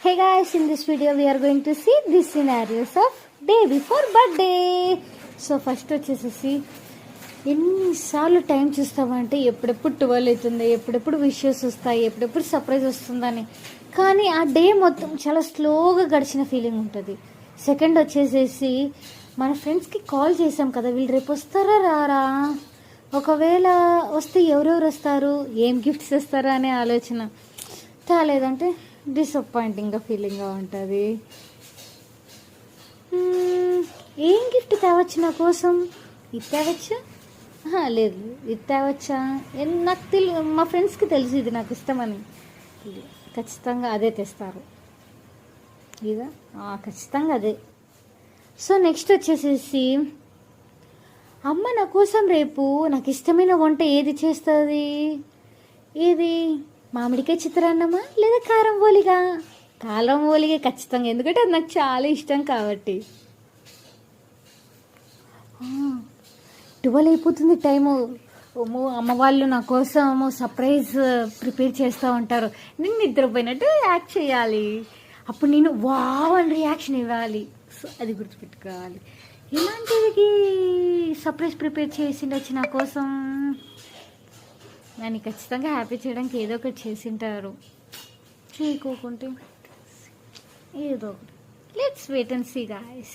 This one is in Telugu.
Hey guys, in this video we are going to see the scenarios of day before birthday. So first వచ్చేసేసి ఎన్నిసార్లు టైం చూస్తామంటే ఎప్పుడెప్పుడు 12 అవుతుంది, ఎప్పుడెప్పుడు విషెస్ వస్తాయి, ఎప్పుడెప్పుడు సర్ప్రైజ్ వస్తుందని. కానీ ఆ డే మొత్తం చాలా స్లోగా గడిచిన ఫీలింగ్ ఉంటుంది. సెకండ్ వచ్చేసేసి మన ఫ్రెండ్స్కి కాల్ చేసాం కదా, వీళ్ళు రేపు వస్తారా రారా, ఒకవేళ వస్తే ఎవరెవరు వస్తారు, ఏం గిఫ్ట్స్ ఇస్తారా అనే ఆలోచన. లేదంటే డిసప్పాయింటింగ్గా ఫీలింగ్గా ఉంటుంది. ఏం గిఫ్ట్ తేవచ్చు నా కోసం, ఇది తేవచ్చా, లేదు ఇది తేవచ్చా, నాకు మా ఫ్రెండ్స్కి తెలుసు ఇది నాకు ఇష్టమని, ఖచ్చితంగా అదే తెస్తారు. ఇదా ఖచ్చితంగా అదే. సో నెక్స్ట్ వచ్చేసేసి అమ్మ నా కోసం రేపు నాకు ఇష్టమైన వంట ఏది చేస్తుంది, ఏది మామిడికాయ చిత్రాన్నమా లేదా కారం ఓలిగా. కారం ఓలిగే ఖచ్చితంగా, ఎందుకంటే అది నాకు చాలా ఇష్టం కాబట్టి. 12 అయిపోతుంది టైము. అమ్మ వాళ్ళు నా కోసం సర్ప్రైజ్ ప్రిపేర్ చేస్తూ ఉంటారు. నేను నిద్రపోయినట్టు యాక్ట్ చేయాలి, అప్పుడు నేను వావ్ అని రియాక్షన్ ఇవ్వాలి. సో అది గుర్తుపెట్టుకోవాలి. ఇలాంటివి సర్ప్రైజ్ ప్రిపేర్ చేసిండొచ్చి నా కోసం, నన్ను ఖచ్చితంగా హ్యాపీ చేయడానికి ఏదో ఒకటి చేసింటారు. చేయకోకుంటే ఏదో ఒకటి. Let's wait and see guys.